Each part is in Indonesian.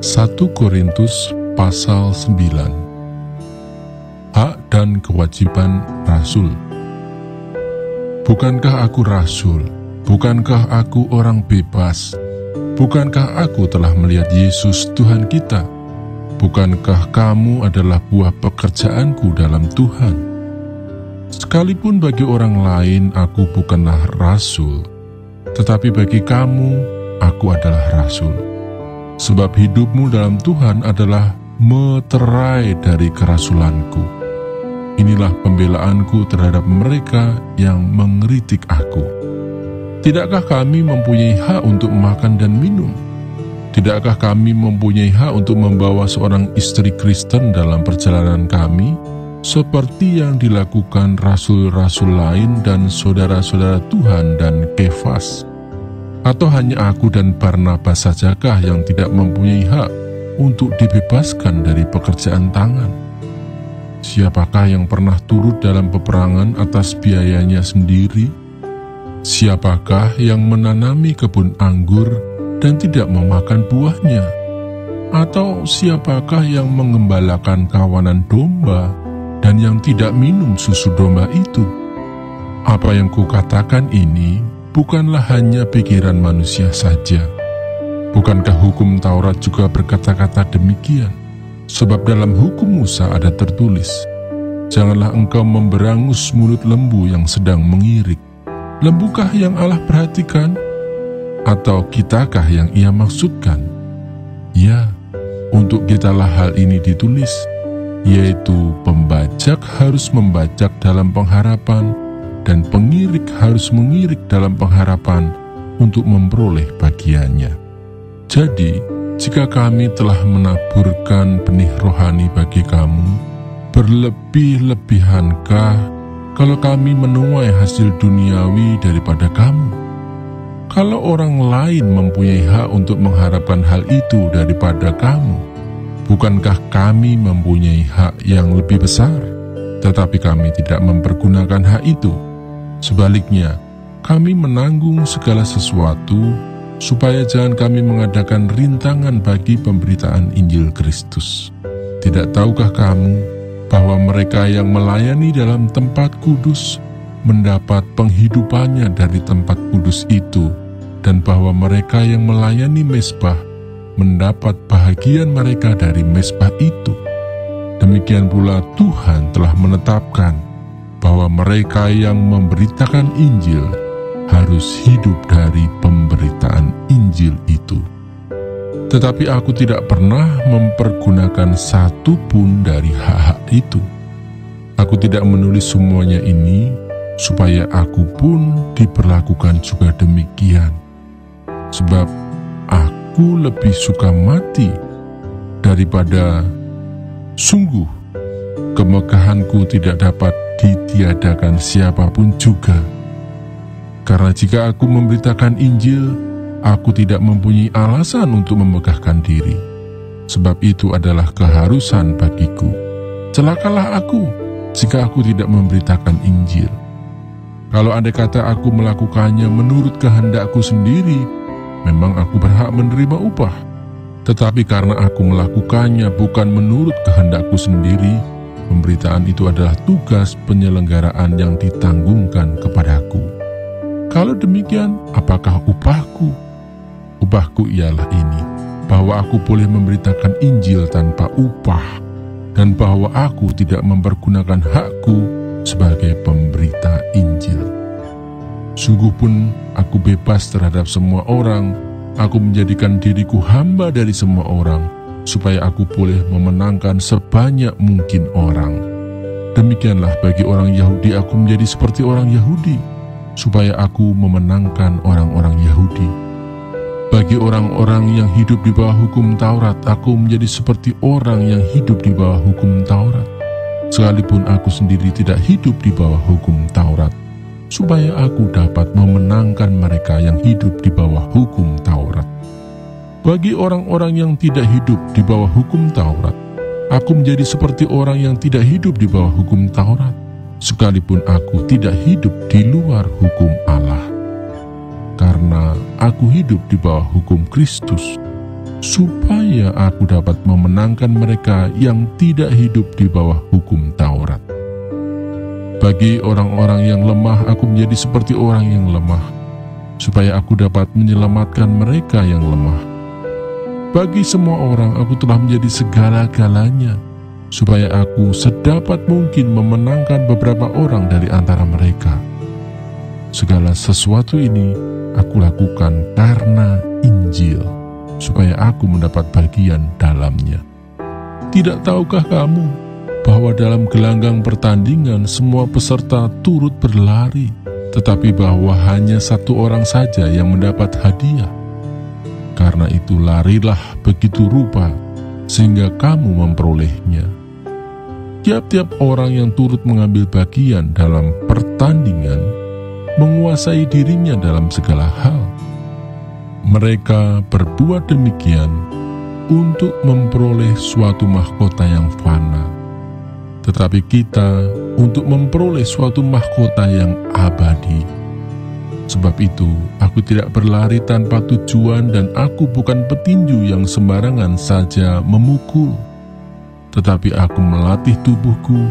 1 Korintus pasal 9. Hak dan kewajiban Rasul. Bukankah aku rasul? Bukankah aku orang bebas? Bukankah aku telah melihat Yesus Tuhan kita? Bukankah kamu adalah buah pekerjaanku dalam Tuhan? Sekalipun bagi orang lain aku bukanlah rasul, tetapi bagi kamu aku adalah rasul. Sebab hidupmu dalam Tuhan adalah meterai dari kerasulanku. Inilah pembelaanku terhadap mereka yang mengkritik aku. Tidakkah kami mempunyai hak untuk makan dan minum? Tidakkah kami mempunyai hak untuk membawa seorang istri Kristen dalam perjalanan kami, seperti yang dilakukan rasul-rasul lain dan saudara-saudara Tuhan dan Kefas? Atau hanya aku dan Barnabas sajakah yang tidak mempunyai hak untuk dibebaskan dari pekerjaan tangan? Siapakah yang pernah turut dalam peperangan atas biayanya sendiri? Siapakah yang menanami kebun anggur dan tidak memakan buahnya? Atau siapakah yang mengembalakan kawanan domba dan yang tidak minum susu domba itu? Apa yang kukatakan ini bukanlah hanya pikiran manusia saja. Bukankah hukum Taurat juga berkata-kata demikian? Sebab dalam hukum Musa ada tertulis, janganlah engkau memberangus mulut lembu yang sedang mengirik. Lembukah yang Allah perhatikan? Atau kitakah yang ia maksudkan? Ya, untuk kitalah hal ini ditulis, yaitu pembajak harus membajak dalam pengharapan, dan pengirik harus mengirik dalam pengharapan untuk memperoleh bagiannya. Jadi, jika kami telah menaburkan benih rohani bagi kamu, berlebih-lebihankah kalau kami menuai hasil duniawi daripada kamu? Kalau orang lain mempunyai hak untuk mengharapkan hal itu daripada kamu, bukankah kami mempunyai hak yang lebih besar? Tetapi kami tidak mempergunakan hak itu. Sebaliknya, kami menanggung segala sesuatu, supaya jangan kami mengadakan rintangan bagi pemberitaan Injil Kristus. Tidak tahukah kamu bahwa mereka yang melayani dalam tempat kudus mendapat penghidupannya dari tempat kudus itu, dan bahwa mereka yang melayani mezbah mendapat bahagian mereka dari mezbah itu? Demikian pula Tuhan telah menetapkan bahwa mereka yang memberitakan Injil harus hidup dari pemberitaan Injil itu. Tetapi aku tidak pernah mempergunakan satu pun dari hak-hak itu. Aku tidak menulis semuanya ini supaya aku pun diperlakukan juga demikian. Sebab aku lebih suka mati daripada sungguh kemegahanku tidak dapat ditiadakan siapapun juga. Karena jika aku memberitakan Injil, aku tidak mempunyai alasan untuk memegahkan diri. Sebab itu adalah keharusan bagiku. Celakalah aku jika aku tidak memberitakan Injil. Kalau andai kata aku melakukannya menurut kehendakku sendiri, memang aku berhak menerima upah. Tetapi karena aku melakukannya bukan menurut kehendakku sendiri, pemberitaan itu adalah tugas penyelenggaraan yang ditanggungkan kepadaku. Kalau demikian, apakah upahku? Upahku ialah ini, bahwa aku boleh memberitakan Injil tanpa upah, dan bahwa aku tidak mempergunakan hakku sebagai pemberita Injil. Sungguh pun aku bebas terhadap semua orang, aku menjadikan diriku hamba dari semua orang, supaya aku boleh memenangkan sebanyak mungkin orang. Demikianlah bagi orang Yahudi aku menjadi seperti orang Yahudi, supaya aku memenangkan orang-orang Yahudi. Bagi orang-orang yang hidup di bawah hukum Taurat, aku menjadi seperti orang yang hidup di bawah hukum Taurat, sekalipun aku sendiri tidak hidup di bawah hukum Taurat, supaya aku dapat memenangkan mereka yang hidup di bawah hukum Taurat. Bagi orang-orang yang tidak hidup di bawah hukum Taurat, aku menjadi seperti orang yang tidak hidup di bawah hukum Taurat, sekalipun aku tidak hidup di luar hukum Allah. Karena aku hidup di bawah hukum Kristus, supaya aku dapat memenangkan mereka yang tidak hidup di bawah hukum Taurat. Bagi orang-orang yang lemah, aku menjadi seperti orang yang lemah, supaya aku dapat menyelamatkan mereka yang lemah. Bagi semua orang, aku telah menjadi segala-galanya, supaya aku sedapat mungkin memenangkan beberapa orang dari antara mereka. Segala sesuatu ini aku lakukan karena Injil, supaya aku mendapat bagian dalamnya. Tidak tahukah kamu bahwa dalam gelanggang pertandingan semua peserta turut berlari, tetapi bahwa hanya satu orang saja yang mendapat hadiah? Karena itu larilah begitu rupa, sehingga kamu memperolehnya. Tiap-tiap orang yang turut mengambil bagian dalam pertandingan menguasai dirinya dalam segala hal. Mereka berbuat demikian untuk memperoleh suatu mahkota yang fana, tetapi kita untuk memperoleh suatu mahkota yang abadi. Sebab itu, aku tidak berlari tanpa tujuan dan aku bukan petinju yang sembarangan saja memukul. Tetapi aku melatih tubuhku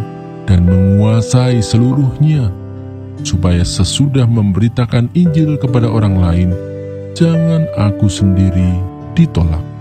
dan menguasai seluruhnya, supaya sesudah memberitakan Injil kepada orang lain, jangan aku sendiri ditolak.